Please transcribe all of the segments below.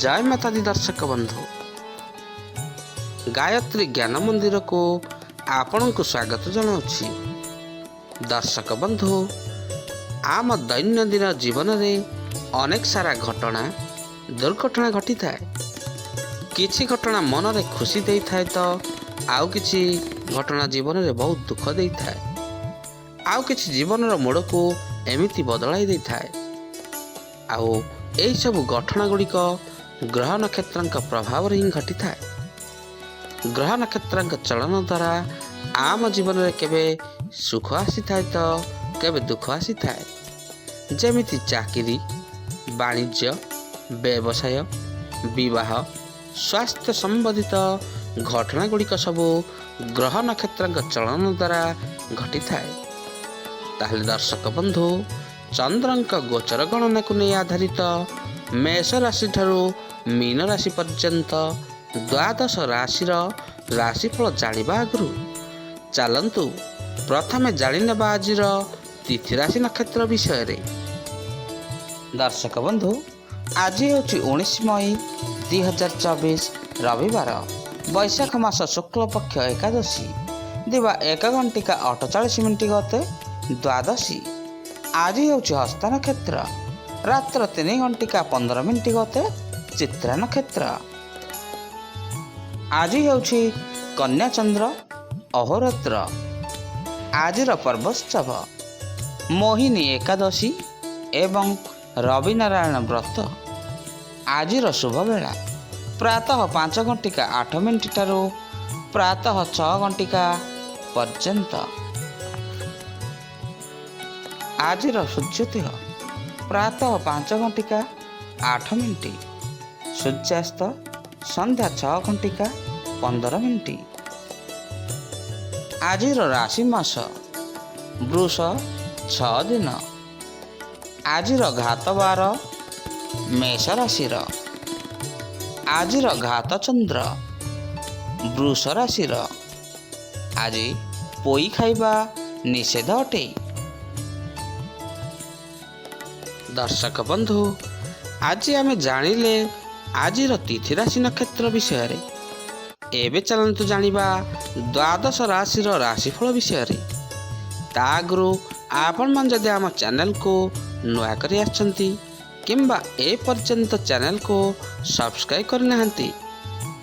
जय माता दी दर्शक बंधु गायत्री ज्ञान मंदिर को आपण को स्वागत जनाऊँगी। दर्शक बंधु आम दैनंदिन जीवन में अनेक सारा घटना दुर्घटना घटी थाए। किछि घटना मन में खुशी दे थाए तो आउ किछि घटना जीवन में बहुत दुख दे थाए। आउ किछि जीवन मोड़ को एमिति बदलाई दे थाए। आउ एही सब घटना गुड़िक ग्रह नक्षत्र प्रभाव हिं घटी थाए। ग्रह नक्षत्र चलन द्वारा आम जीवन में केबे सुख आसी थाए तो केबे दुख आसी थाए। जेमिति चाकरी, वाणिज्य, व्यवसाय, विवाह, स्वास्थ्य संबंधित घटना गुड़िक सबू ग्रह नक्षत्र चलन द्वारा घटी थाए। ताहले दर्शक बंधु चंद्रंक गोचर गणना को नहीं आधारित मेष राशि ठारू मीन राशि पर्यंत द्वादश राशि राशिफल जानिबा आगु चलंतु प्रथमे जानिनेबा आजिर तिथि राशि नक्षत्र विषय रे। दर्शक बंधु आज होची 19 मई 2024 रविवार वैशाख मास शुक्ल पक्ष एकादशी दिवा 1:48 गते द्वादशी। आज होची हस्त नक्षत्र रात्र 3:15 गते चित्रा नक्षत्र। आज होची कन्या चंद्र अहोरात्र। आजिर पर्वोत्सव मोहिनी एकादशी एवं रवि नारायण व्रत। आजिर शुभ बेला प्रातः 5:08 ठारू प्रातः 6:00 पर्यंत। आजिर सूर्योदय प्रातः 5:08 सूर्यास्त संध्या 6:15। आजिर राशि मास वृष 6 दिन। आजिर घात बार मेष राशि। आजिर घात चंद्र वृष राशि। आज पोई खाइबा निषेध अटे। दर्शक बंधु आज आम जानिले आजिर तिथि राशि नक्षत्र विषय रे। एबे चलंतु जानिबा द्वादश राशि राशिफल विषय रे। ता आगु आपण मन जदि आम चैनल को नुआ करी आछंती किंबा ए पर्यंत चैनल को सब्सक्राइब करना हंती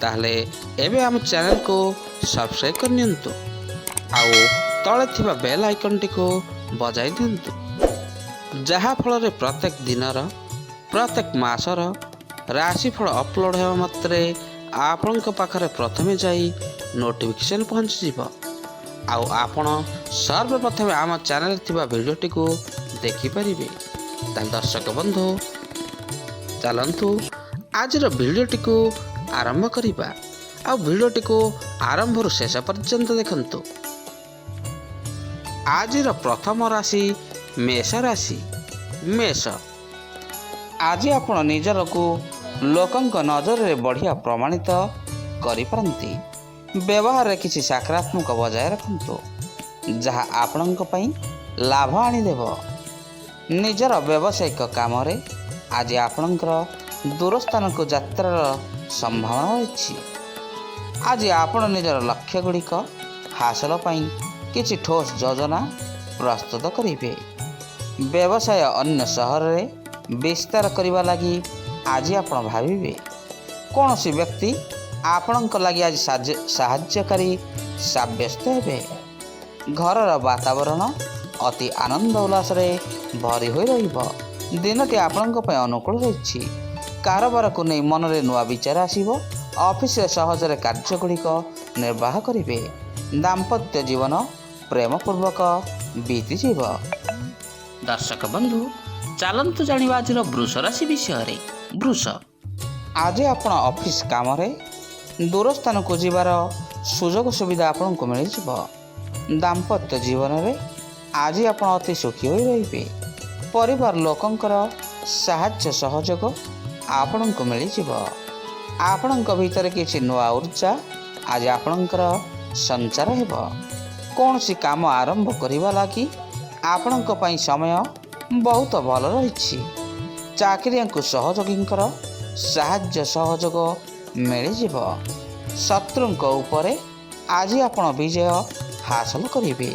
ताहले एबे आम चैनल को सब्सक्राइब करनियंतु आउ तळे थिबा बेल आइकन टी को बजाई दियंतु जहा फल रे प्रत्येक दिनर प्रत्येक मासर राशिफल अपलोड हेबा मात्रे आपणक पाखरे प्रथमे जाई नोटिफिकेशन पहुँच जीव। आउ आपण सर्वप्रथमे आम चैनल थिबा वीडियोटी को देखि परिबे। ताल दर्शक बंधु चलंतु आजर वीडियोटी को आरंभ करिबा। आ वीडियोटी को आरंभ रु शेष पर्यंत देखंतु। आजिर प्रथम राशि मेष राशि। मेष आज आपण निजर को लोकंक नजर रे बढ़िया प्रमाणित करि परंती। व्यवहार रे किछि सकारात्मक बजाय रखंतु जहा आपणक पई लाभ आनी देबो। निजर व्यावसायिक काम रे आज आपणकर दूरस्थान को यात्रार संभावना अछि। आज आपण निजर लक्ष्य गुड़िक हासिल पई किछि ठोस योजना प्रस्तुत करिवे। व्यवसाय अन्य शहर रे विस्तार करने लगी आज आप भाविबे। कौन सी व्यक्ति आपणक लगी आज साहाय्यकारी साब्यस्त हेबे। घरर वातावरण अति आनंद उल्लास रे भरी होई रहिबो। दिनटी आपणक पय अनुकूल रहिछि। कारोबार को नहीं मन रे नुआ विचार आसीबो। ऑफिस रे सहजरे कार्य गुड़िक निर्वाह करिवे। दाम्पत्य जीवन प्रेमपूर्वक बीतीजिव। दर्शक बंधु चलंतु जानिबा आजिर वृष राशि विषय रे। वृष आज आपण ऑफिस काम रे दूर स्थान को जीवार सुजोग सुविधा आपन को मिल जिवो। दाम्पत्य जीवन रे आज आपण अति सुखी होई रहिबे। परिवार लोकंकर साहाय्य सहयोग आपन को मिल जिवो। आपणक भीतर किछि नुआ ऊर्जा आज आपणकर संचार हेबो। कौन सी काम आरंभ करिबा लागि आपणक पई समय बहुत भल रही। चाकरिया को सहयोगी ସାହାଯ୍ୟ ସହଯୋଗ ମିଳିଯିବ। ଶତ୍ରୁଙ୍କ ଉପରେ ଆଜି ଆପଣ ବିଜୟ ହାସଲ କରିବେ।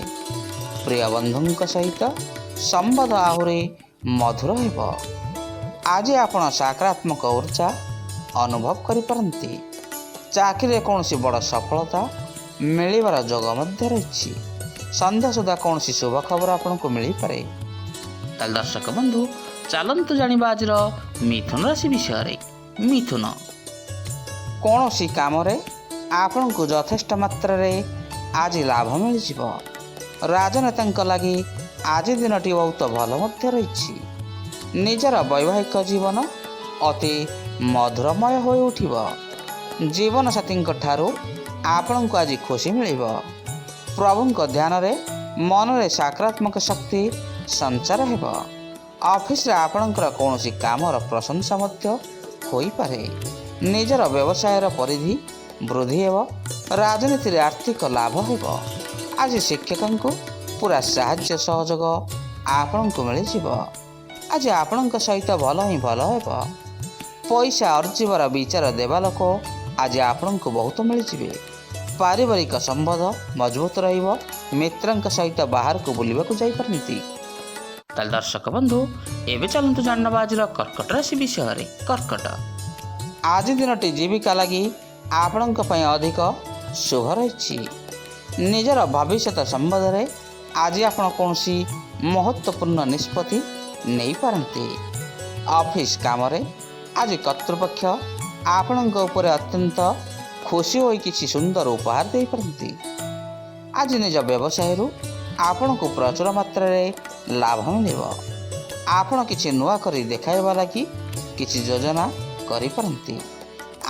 ପ୍ରିୟ ବନ୍ଧୁଙ୍କ ସହିତ ସମ୍ବାଦ ଆହୁରି ମଧୁର ହେବ। ଆଜି ଆପଣ ସକାରାତ୍ମକ ଉର୍ଜା ଅନୁଭବ କରିପାରନ୍ତି। ଚାକିରିରେ କୌଣସି ବଡ଼ ସଫଳତା ମିଳିବାର ଯୋଗ ମଧ୍ୟ ରହିଛି। ସନ୍ଧ୍ୟା ସୁଦ୍ଧା କୌଣସି ଶୁଭ ଖବର ଆପଣଙ୍କୁ ମିଳିପାରେ। ତାହେଲେ ଦର୍ଶକ ବନ୍ଧୁ, ଚାଲନ୍ତୁ ଜାଣିବା ଆଜିର ମିଥୁନ ରାଶି ବିଷୟରେ। ମିଥୁନ, କୌଣସି କାମରେ ଆପଣଙ୍କୁ ଯଥେଷ୍ଟ ମାତ୍ରାରେ ଆଜି ଲାଭ ମିଳିଯିବ। ରାଜନେତାଙ୍କ ଲାଗି ଆଜି ଦିନଟି ବହୁତ ଭଲ ମଧ୍ୟ ରହିଛି। ନିଜର ବୈବାହିକ ଜୀବନ ଅତି ମଧୁରମୟ ହୋଇ ଉଠିବ। ଜୀବନସାଥୀଙ୍କ ଠାରୁ ଆପଣଙ୍କୁ ଆଜି ଖୁସି ମିଳିବ। ପ୍ରଭୁଙ୍କ ଧ୍ୟାନରେ ମନରେ ସକାରାତ୍ମକ ଶକ୍ତି ସଞ୍ଚାର ହେବ। ଅଫିସରେ ଆପଣଙ୍କର କୌଣସି କାମର ପ୍ରଶଂସା ମଧ୍ୟ ହୋଇପାରେ। ନିଜର ବ୍ୟବସାୟର ପରିଧି ବୃଦ୍ଧି ହେବ। ରାଜନୀତିରେ ଆର୍ଥିକ ଲାଭ ହେବ। ଆଜି ଶିକ୍ଷକଙ୍କୁ ପୁରା ସାହାଯ୍ୟ ସହଯୋଗ ଆପଣଙ୍କୁ ମିଳିଯିବ। ଆଜି ଆପଣଙ୍କ ସହିତ ଭଲ ହିଁ ଭଲ ହେବ। ପଇସା ଅର୍ଜିବାର ବିଚାର ଦେବା ଲୋକ ଆଜି ଆପଣଙ୍କୁ ବହୁତ ମିଳିଯିବେ। ପାରିବାରିକ ସମ୍ବନ୍ଧ ମଜବୁତ ରହିବ। ମିତ୍ରଙ୍କ ସହିତ ବାହାରକୁ ବୁଲିବାକୁ ଯାଇପାରନ୍ତି। ତାହେଲେ ଦର୍ଶକ ବନ୍ଧୁ, ଏବେ ଚାଲନ୍ତୁ ଜାଣିନେବା ଆଜିର କର୍କଟ ରାଶି ବିଷୟରେ। କର୍କଟ, ଆଜି ଦିନଟି ଜୀବିକା ଲାଗି ଆପଣଙ୍କ ପାଇଁ ଅଧିକ ଶୁଭ ରହିଛି। ନିଜର ଭବିଷ୍ୟତ ସମ୍ବନ୍ଧରେ ଆଜି ଆପଣ କୌଣସି ମହତ୍ତ୍ୱପୂର୍ଣ୍ଣ ନିଷ୍ପତ୍ତି ନେଇପାରନ୍ତି। ଅଫିସ କାମରେ ଆଜି କର୍ତ୍ତୃପକ୍ଷ ଆପଣଙ୍କ ଉପରେ ଅତ୍ୟନ୍ତ ଖୁସି ହୋଇ କିଛି ସୁନ୍ଦର ଉପହାର ଦେଇପାରନ୍ତି। ଆଜି ନିଜ ବ୍ୟବସାୟରୁ ଆପଣଙ୍କୁ ପ୍ରଚୁର ମାତ୍ରାରେ ଲାଭ ମିଳିବ। ଆପଣ କିଛି ନୂଆ କରି ଦେଖାଇବା ଲାଗି କିଛି ଯୋଜନା କରିପାରନ୍ତି।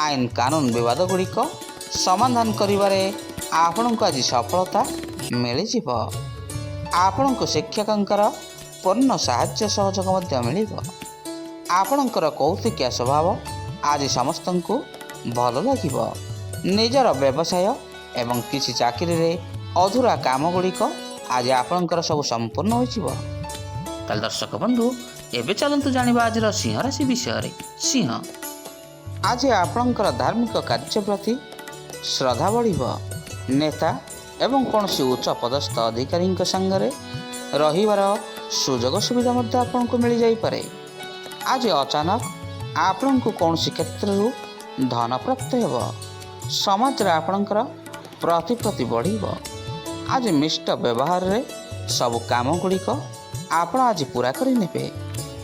ଆଇନ କାନୁନ ବିବାଦ ଗୁଡ଼ିକ ସମାଧାନ କରିବାରେ ଆପଣଙ୍କୁ ଆଜି ସଫଳତା ମିଳିଯିବ। ଆପଣଙ୍କୁ ଶିକ୍ଷକଙ୍କର ପୂର୍ଣ୍ଣ ସାହାଯ୍ୟ ସହଯୋଗ ମଧ୍ୟ ମିଳିବ। ଆପଣଙ୍କର କୌତୁକିଆ ସ୍ୱଭାବ ଆଜି ସମସ୍ତଙ୍କୁ ଭଲ ଲାଗିବ। ନିଜର ବ୍ୟବସାୟ ଏବଂ କିଛି ଚାକିରିରେ ଅଧୁରା କାମ ଗୁଡ଼ିକ ଆଜି ଆପଣଙ୍କର ସବୁ ସମ୍ପୂର୍ଣ୍ଣ ହୋଇଯିବ। ତାହେଲେ ଦର୍ଶକ ବନ୍ଧୁ, ଏବେ ଚାଲନ୍ତୁ ଜାଣିବା ଆଜିର ସିଂହ ରାଶି ବିଷୟରେ। ସିଂହ, ଆଜି ଆପଣଙ୍କର ଧାର୍ମିକ କାର୍ଯ୍ୟ ପ୍ରତି ଶ୍ରଦ୍ଧା ବଢ଼ିବ। ନେତା ଏବଂ କୌଣସି ଉଚ୍ଚ ପଦସ୍ଥ ଅଧିକାରୀଙ୍କ ସାଙ୍ଗରେ ରହିବାର ସୁଯୋଗ ସୁବିଧା ମଧ୍ୟ ଆପଣଙ୍କୁ ମିଳିଯାଇପାରେ। ଆଜି ଅଚାନକ ଆପଣଙ୍କୁ କୌଣସି କ୍ଷେତ୍ରରୁ ଧନ ପ୍ରାପ୍ତ ହେବ। ସମାଜରେ ଆପଣଙ୍କର ପ୍ରତିପତ୍ତି ବଢ଼ିବ। ଆଜି ମିଷ୍ଟ ବ୍ୟବହାରରେ ସବୁ କାମ ଗୁଡ଼ିକ ଆପଣ ଆଜି ପୁରା କରିନେବେ।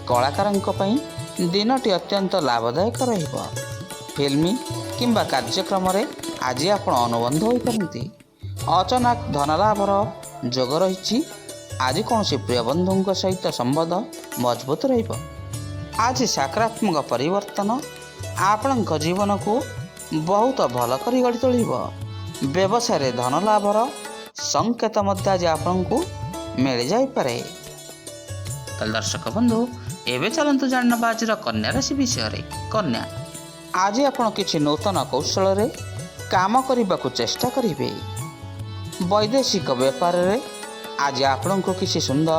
କଳାକାରଙ୍କ ପାଇଁ ଦିନଟି ଅତ୍ୟନ୍ତ ଲାଭଦାୟକ ରହିବ। ଫିଲ୍ମ କିମ୍ବା କାର୍ଯ୍ୟକ୍ରମରେ ଆଜି ଆପଣ ଅନୁବନ୍ଧ ହୋଇପାରନ୍ତି। ଅଚାନକ ଧନଲାଭର ଯୋଗ ରହିଛି। ଆଜି କୌଣସି ପ୍ରିୟ ବନ୍ଧୁଙ୍କ ସହିତ ସମ୍ବନ୍ଧ ମଜବୁତ ରହିବ। ଆଜି ସକାରାତ୍ମକ ପରିବର୍ତ୍ତନ ଆପଣଙ୍କ ଜୀବନକୁ ବହୁତ ଭଲ କରି ଗଢ଼ି ତୋଳିବ। ବ୍ୟବସାୟରେ ଧନ ଲାଭର ସଂକେତ ମଧ୍ୟ ଆଜି ଆପଣଙ୍କୁ ମିଳିଯାଇପାରେ। ତାହେଲେ ଦର୍ଶକ ବନ୍ଧୁ, ଏବେ ଚାଲନ୍ତୁ ଜାଣିନେବା ଆଜିର କନ୍ୟା ରାଶି ବିଷୟରେ। କନ୍ୟା, ଆଜି ଆପଣ କିଛି ନୂତନ କୌଶଳରେ କାମ କରିବାକୁ ଚେଷ୍ଟା କରିବେ। ବୈଦେଶିକ ବେପାରରେ ଆଜି ଆପଣଙ୍କୁ କିଛି ସୁନ୍ଦର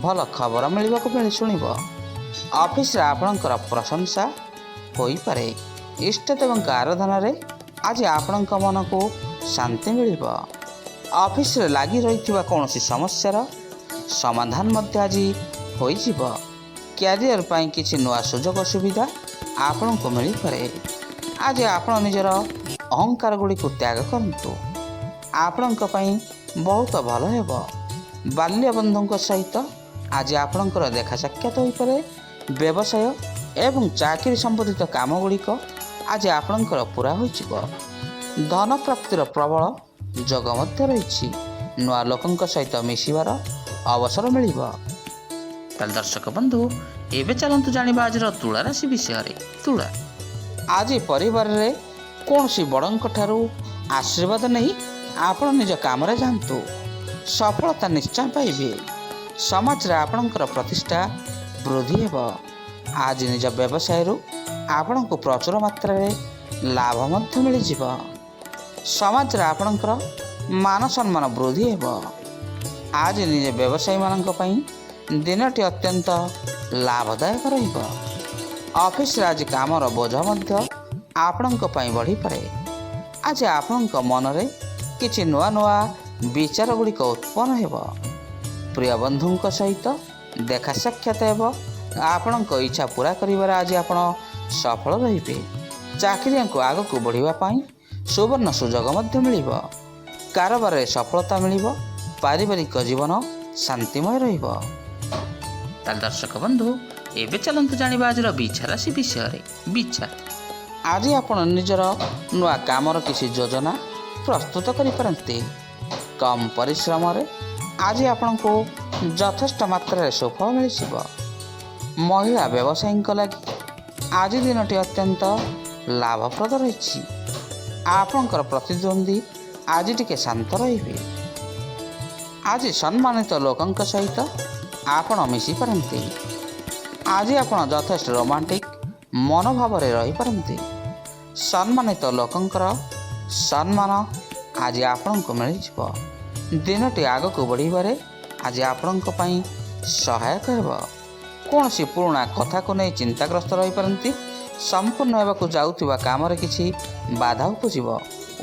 ଭଲ ଖବର ମିଳିବାକୁ ଶୁଣିବ। ଅଫିସରେ ଆପଣଙ୍କର ପ୍ରଶଂସା ହୋଇପାରେ। ଇଷ୍ଟଦେବଙ୍କ ଆରାଧନାରେ ଆଜି ଆପଣଙ୍କ ମନକୁ ଶାନ୍ତି ମିଳିବ। ଅଫିସରେ ଲାଗି ରହିଥିବା କୌଣସି ସମସ୍ୟାର ସମାଧାନ ମଧ୍ୟ ଆଜି ହୋଇଯିବ। କ୍ୟାରିୟର ପାଇଁ କିଛି ନୂଆ ସୁଯୋଗ ସୁବିଧା ଆପଣଙ୍କୁ ମିଳିପାରେ। ଆଜି ଆପଣ ନିଜର ଅହଙ୍କାର ଗୁଡ଼ିକୁ ତ୍ୟାଗ କରନ୍ତୁ। ଆପଣଙ୍କ ପାଇଁ ବହୁତ ଭଲ ହେବ। ବାଲ୍ୟ ବନ୍ଧୁଙ୍କ ସହିତ ଆଜି ଆପଣଙ୍କର ଦେଖା ସାକ୍ଷାତ ହୋଇପାରେ। ବ୍ୟବସାୟ ଏବଂ ଚାକିରି ସମ୍ବନ୍ଧିତ କାମ ଗୁଡ଼ିକ ଆଜି ଆପଣଙ୍କର ପୁରା ହୋଇଯିବ। ଧନ ପ୍ରାପ୍ତିର ପ୍ରବଳ ଯୋଗ ମଧ୍ୟ ରହିଛି। ନୂଆ ଲୋକଙ୍କ ସହିତ ମିଶିବାର ଅବସର ମିଳିବ। ତାହେଲେ ଦର୍ଶକ ବନ୍ଧୁ, ଏବେ ଚାଲନ୍ତୁ ଜାଣିବା ଆଜିର ତୁଳା ରାଶି ବିଷୟରେ। ତୁଳା, ଆଜି ପରିବାରରେ କୌଣସି ବଡ଼ଙ୍କ ଠାରୁ ଆଶୀର୍ବାଦ ନେଇ ଆପଣ ନିଜ କାମରେ ଯାଆନ୍ତୁ। ସଫଳତା ନିଶ୍ଚୟ ପାଇବେ। ସମାଜରେ ଆପଣଙ୍କର ପ୍ରତିଷ୍ଠା ବୃଦ୍ଧି ହେବ। ଆଜି ନିଜ ବ୍ୟବସାୟରୁ ଆପଣଙ୍କୁ ପ୍ରଚୁର ମାତ୍ରାରେ ଲାଭ ମଧ୍ୟ ମିଳିଯିବ। ସମାଜରେ ଆପଣଙ୍କର ମାନ ସମ୍ମାନ ବୃଦ୍ଧି ହେବ। ଆଜି ନିଜ ବ୍ୟବସାୟୀମାନଙ୍କ ପାଇଁ ଦିନଟି ଅତ୍ୟନ୍ତ ଲାଭଦାୟକ ରହିବ। ଅଫିସରେ ଆଜି କାମର ବୋଝ ମଧ୍ୟ ଆପଣଙ୍କ ପାଇଁ ବଢ଼ିପାରେ। ଆଜି ଆପଣଙ୍କ ମନରେ କିଛି ନୂଆ ନୂଆ ବିଚାର ଗୁଡ଼ିକ ଉତ୍ପନ୍ନ ହେବ। ପ୍ରିୟ ବନ୍ଧୁଙ୍କ ସହିତ ଦେଖା ସାକ୍ଷାତ ହେବ। ଆପଣଙ୍କ ଇଚ୍ଛା ପୁରା କରିବାରେ ଆଜି ଆପଣ ସଫଳ ରହିବେ। ଚାକିରିଆଙ୍କୁ ଆଗକୁ ବଢ଼ିବା ପାଇଁ ସୁବର୍ଣ୍ଣ ସୁଯୋଗ ମଧ୍ୟ ମିଳିବ। କାରବାରରେ ସଫଳତା ମିଳିବ। ପାରିବାରିକ ଜୀବନ ଶାନ୍ତିମୟ ରହିବ। ତାହେଲେ ଦର୍ଶକ ବନ୍ଧୁ, ଏବେ ଚାଲନ୍ତୁ ଜାଣିବା ଆଜିର ବିଛା ରାଶି ବିଷୟରେ। ବିଛା, ଆଜି ଆପଣ ନିଜର ନୂଆ କାମର କିଛି ଯୋଜନା ପ୍ରସ୍ତୁତ କରିପାରନ୍ତି। କମ୍ ପରିଶ୍ରମରେ ଆଜି ଆପଣଙ୍କୁ ଯଥେଷ୍ଟ ମାତ୍ରାରେ ସୁଫଳ ମିଳିଯିବ। ମହିଳା ବ୍ୟବସାୟୀଙ୍କ ଲାଗି ଆଜି ଦିନଟି ଅତ୍ୟନ୍ତ ଲାଭପ୍ରଦ ରହିଛି। ଆପଣଙ୍କର ପ୍ରତିଦ୍ୱନ୍ଦ୍ୱୀ ଆଜି ଟିକେ ଶାନ୍ତ ରହିବେ। ଆଜି ସମ୍ମାନିତ ଲୋକଙ୍କ ସହିତ ଆପଣ ମିଶିପାରନ୍ତି। ଆଜି ଆପଣ ଯଥେଷ୍ଟ ରୋମାଣ୍ଟିକ ମନୋଭାବରେ ରହିପାରନ୍ତି। ସମ୍ମାନିତ ଲୋକଙ୍କର ସମ୍ମାନ ଆଜି ଆପଣଙ୍କୁ ମିଳିଯିବ। ଦିନଟି ଆଗକୁ ବଢ଼ିବାରେ ଆଜି ଆପଣଙ୍କ ପାଇଁ ସହାୟକ ହେବ। କୌଣସି ପୁରୁଣା କଥାକୁ ନେଇ ଚିନ୍ତାଗ୍ରସ୍ତ ରହିପାରନ୍ତି। ସମ୍ପୂର୍ଣ୍ଣ ହେବାକୁ ଯାଉଥିବା କାମରେ କିଛି ବାଧା ଉପୁଜିବ।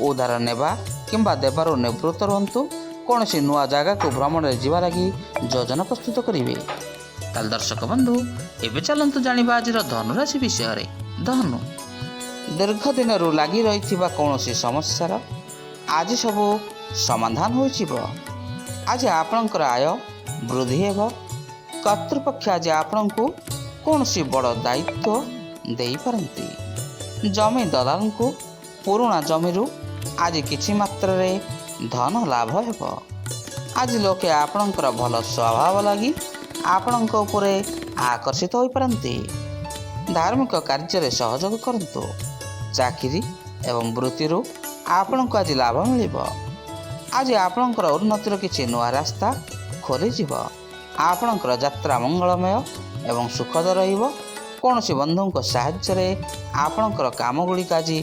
ଉଧାର ନେବା କିମ୍ବା ଦେବାରୁ ନିବୃତ୍ତ ରୁହନ୍ତୁ। କୌଣସି ନୂଆ ଜାଗାକୁ ଭ୍ରମଣରେ ଯିବା ଲାଗି ଯୋଜନା ପ୍ରସ୍ତୁତ କରିବେ। ତାହେଲେ ଦର୍ଶକ ବନ୍ଧୁ, ଏବେ ଚାଲନ୍ତୁ ଜାଣିବା ଆଜିର ଧନୁରାଶି ବିଷୟରେ। ଧନୁ, ଦୀର୍ଘ ଦିନରୁ ଲାଗି ରହିଥିବା କୌଣସି ସମସ୍ୟାର ଆଜି ସବୁ ସମାଧାନ ହୋଇଯିବ। ଆଜି ଆପଣଙ୍କର ଆୟ ବୃଦ୍ଧି ହେବ। କର୍ତ୍ତୃପକ୍ଷ ଆଜି ଆପଣଙ୍କୁ କୌଣସି ବଡ଼ ଦାୟିତ୍ୱ ଦେଇପାରନ୍ତି। ଜମି ଦଲାଲଙ୍କୁ ପୁରୁଣା ଜମିରୁ ଆଜି କିଛି ମାତ୍ରାରେ ଧନ ଲାଭ ହେବ। ଆଜି ଲୋକେ ଆପଣଙ୍କର ଭଲ ସ୍ୱଭାବ ଲାଗି ଆପଣଙ୍କ ଉପରେ ଆକର୍ଷିତ ହୋଇପାରନ୍ତି। ଧାର୍ମିକ କାର୍ଯ୍ୟରେ ସହଯୋଗ କରନ୍ତୁ। ଚାକିରି ଏବଂ ବୃତ୍ତିରୁ ଆପଣଙ୍କୁ ଆଜି ଲାଭ ମିଳିବ। ଆଜି ଆପଣଙ୍କର ଉନ୍ନତିର କିଛି ନୂଆ ରାସ୍ତା ଖୋଲିଯିବ। ଆପଣଙ୍କର ଯାତ୍ରା ମଙ୍ଗଳମୟ ଏବଂ ସୁଖଦ ରହିବ। କୌଣସି ବନ୍ଧୁଙ୍କ ସାହାଯ୍ୟରେ ଆପଣଙ୍କର କାମ ଗୁଡ଼ିକ ଆଜି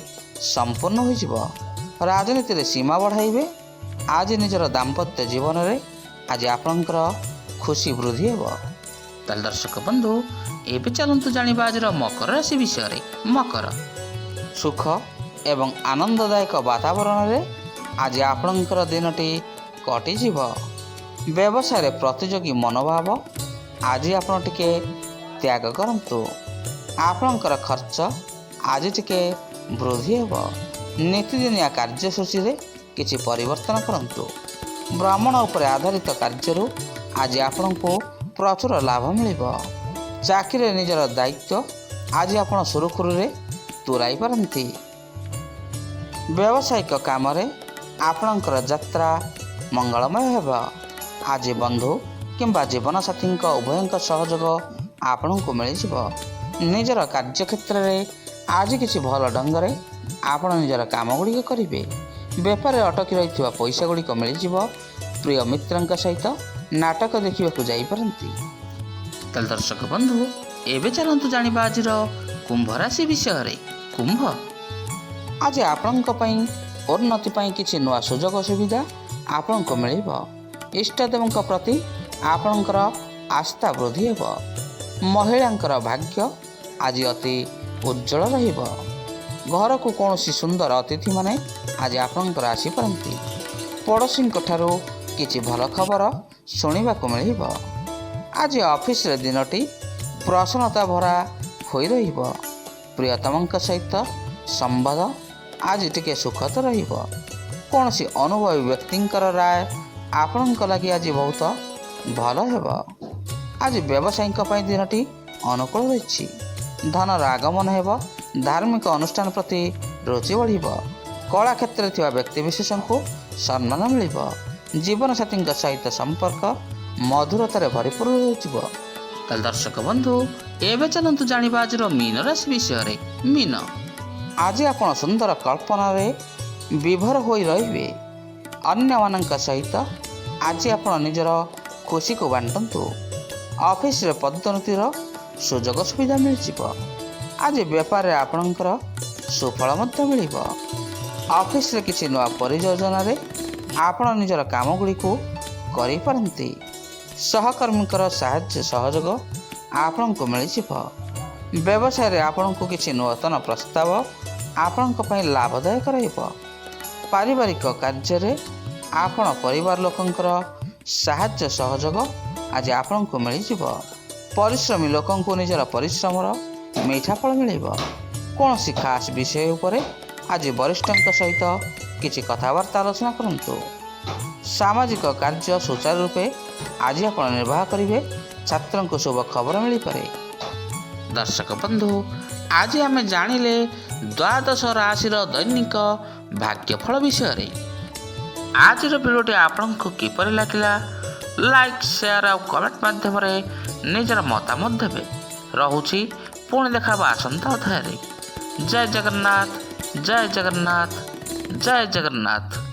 ସମ୍ପୂର୍ଣ୍ଣ ହୋଇଯିବ। ରାଜନୀତିରେ ସୀମା ବଢ଼ାଇବେ। ଆଜି ନିଜର ଦାମ୍ପତ୍ୟ ଜୀବନରେ ଆଜି ଆପଣଙ୍କର ଖୁସି ବୃଦ୍ଧି ହେବ। ତାହେଲେ ଦର୍ଶକ ବନ୍ଧୁ, ଏବେ ଚାଲନ୍ତୁ ଜାଣିବା ଆଜିର ମକର ରାଶି ବିଷୟରେ। ମକର, ସୁଖ ଏବଂ ଆନନ୍ଦଦାୟକ ବାତାବରଣରେ ଆଜି ଆପଣଙ୍କର ଦିନଟି କଟିଯିବ। ବ୍ୟବସାୟରେ ପ୍ରତିଯୋଗୀ ମନୋଭାବ ଆଜି ଆପଣ ଟିକେ ତ୍ୟାଗ କରନ୍ତୁ। ଆପଣଙ୍କର ଖର୍ଚ୍ଚ ଆଜି ଟିକେ ବୃଦ୍ଧି ହେବ। ନୀତିଦିନିଆ କାର୍ଯ୍ୟସୂଚୀରେ କିଛି ପରିବର୍ତ୍ତନ କରନ୍ତୁ। ଭ୍ରମଣ ଉପରେ ଆଧାରିତ କାର୍ଯ୍ୟରୁ ଆଜି ଆପଣଙ୍କୁ ପ୍ରଚୁର ଲାଭ ମିଳିବ। ଚାକିରିରେ ନିଜର ଦାୟିତ୍ୱ ଆଜି ଆପଣ ସୁରୁଖୁରୁରେ ତୁଲାଇ ପାରନ୍ତି। ବ୍ୟବସାୟିକ କାମରେ ଆପଣଙ୍କର ଯାତ୍ରା ମଙ୍ଗଳମୟ ହେବ। ଆଜି ବନ୍ଧୁ କିମ୍ବା ଜୀବନସାଥୀଙ୍କ ଉଭୟଙ୍କ ସହଯୋଗ ଆପଣଙ୍କୁ ମିଳିଯିବ। ନିଜର କାର୍ଯ୍ୟକ୍ଷେତ୍ରରେ ଆଜି କିଛି ଭଲ ଢଙ୍ଗରେ ଆପଣ ନିଜର କାମ ଗୁଡ଼ିକ କରିବେ। ବେପାରରେ ଅଟକି ରହିଥିବା ପଇସା ଗୁଡ଼ିକ ମିଳିଯିବ। ପ୍ରିୟ ମିତ୍ରଙ୍କ ସହିତ ନାଟକ ଦେଖିବାକୁ ଯାଇପାରନ୍ତି। ତାହେଲେ ଦର୍ଶକ ବନ୍ଧୁ, ଏବେ ଚାଲନ୍ତୁ ଜାଣିବା ଆଜିର କୁମ୍ଭ ରାଶି ବିଷୟରେ। କୁମ୍ଭ, ଆଜି ଆପଣଙ୍କ ପାଇଁ ଉନ୍ନତି ପାଇଁ କିଛି ନୂଆ ସୁଯୋଗ ସୁବିଧା ଆପଣଙ୍କୁ ମିଳିବ। ଇଷ୍ଟଦେବଙ୍କ ପ୍ରତି ଆପଣଙ୍କର ଆସ୍ଥା ବୃଦ୍ଧି ହେବ। ମହିଳାଙ୍କର ଭାଗ୍ୟ ଆଜି ଅତି ଉଜ୍ଜଳ ରହିବ। ଘରକୁ କୌଣସି ସୁନ୍ଦର ଅତିଥିମାନେ ଆଜି ଆପଣଙ୍କର ଆସିପାରନ୍ତି। ପଡ଼ୋଶୀଙ୍କ ଠାରୁ କିଛି ଭଲ ଖବର ଶୁଣିବାକୁ ମିଳିବ। ଆଜି ଅଫିସରେ ଦିନଟି ପ୍ରସନ୍ନତା ଭରା ହୋଇ ରହିବ। ପ୍ରିୟତମଙ୍କ ସହିତ ସମ୍ବାଦ ଆଜି ଟିକେ ସୁଖଦ ରହିବ। କୌଣସି ଅନୁଭବୀ ବ୍ୟକ୍ତିଙ୍କର ରାୟ ଆପଣଙ୍କ ଲାଗି ଆଜି ବହୁତ ଭଲ ହେବ। ଆଜି ବ୍ୟବସାୟୀଙ୍କ ପାଇଁ ଦିନଟି ଅନୁକୂଳ ରହିଛି। ଧନର ଆଗମନ ହେବ। ଧାର୍ମିକ ଅନୁଷ୍ଠାନ ପ୍ରତି ରୁଚି ବଢ଼ିବ। କଳା କ୍ଷେତ୍ରରେ ଥିବା ବ୍ୟକ୍ତିବିଶେଷଙ୍କୁ ସମ୍ମାନ ମିଳିବ। ଜୀବନସାଥୀଙ୍କ ସହିତ ସମ୍ପର୍କ ମଧୁରତାରେ ଭରିପୂର୍ଣ୍ଣ ହୋଇଯିବ। ତାହେଲେ ଦର୍ଶକ ବନ୍ଧୁ, ଏବେ ଚାଲନ୍ତୁ ଜାଣିବା ଆଜିର ମୀନ ରାଶି ବିଷୟରେ। ମୀନ, ଆଜି ଆପଣ ସୁନ୍ଦର କଳ୍ପନାରେ ବିଭୋର ହୋଇ ରହିବେ। ଅନ୍ୟମାନଙ୍କ ସହିତ ଆଜି ଆପଣ ନିଜର ଖୁସିକୁ ବାଣ୍ଟନ୍ତୁ। ଅଫିସରେ ପଦୋନ୍ନତିର ସୁଯୋଗ ସୁବିଧା ମିଳିଯିବ। ଆଜି ବେପାରରେ ଆପଣଙ୍କର ସୁଫଳ ମଧ୍ୟ ମିଳିବ। ଅଫିସରେ କିଛି ନୂଆ ପରିଯୋଜନାରେ ଆପଣ ନିଜର କାମ ଗୁଡ଼ିକୁ କରିପାରନ୍ତି। ସହକର୍ମୀଙ୍କର ସାହାଯ୍ୟ ସହଯୋଗ ଆପଣଙ୍କୁ ମିଳିଯିବ। ବ୍ୟବସାୟରେ ଆପଣଙ୍କୁ କିଛି ନୂତନ ପ୍ରସ୍ତାବ ଆପଣଙ୍କ ପାଇଁ ଲାଭଦାୟକ ରହିବ। ପାରିବାରିକ କାର୍ଯ୍ୟରେ ଆପଣ ପରିବାର ଲୋକଙ୍କର ସାହାଯ୍ୟ ସହଯୋଗ ଆଜି ଆପଣଙ୍କୁ ମିଳିଯିବ। ପରିଶ୍ରମୀ ଲୋକଙ୍କୁ ନିଜର ପରିଶ୍ରମର ମିଠା ଫଳ ମିଳିବ। କୌଣସି ଖାସ୍ ବିଷୟ ଉପରେ ଆଜି ବରିଷ୍ଠଙ୍କ ସହିତ କିଛି କଥାବାର୍ତ୍ତା ଆଲୋଚନା କରନ୍ତୁ। ସାମାଜିକ କାର୍ଯ୍ୟ ସୁଚାରୁ ରୂପେ ଆଜି ଆପଣ ନିର୍ବାହ କରିବେ। ଛାତ୍ରଙ୍କୁ ଶୁଭ ଖବର ମିଳିପାରେ। ଦର୍ଶକ ବନ୍ଧୁ, ଆଜି ଆମେ ଜାଣିଲେ ଦ୍ୱାଦଶ ରାଶିର ଦୈନିକ ଭାଗ୍ୟଫଳ ବିଷୟରେ। ଆଜିର ଭିଡ଼ିଓଟି ଆପଣଙ୍କୁ କିପରି ଲାଗିଲା, ଲାଇକ୍, ସେୟାର ଆଉ କମେଣ୍ଟ ମାଧ୍ୟମରେ ନିଜର ମତାମତ ଦେବେ। ରହୁଛି, ପୁଣି ଦେଖାବା ଆସନ୍ତା ଅଧ୍ୟାୟରେ। ଜୟ ଜଗନ୍ନାଥ, ଜୟ ଜଗନ୍ନାଥ, ଜୟ ଜଗନ୍ନାଥ।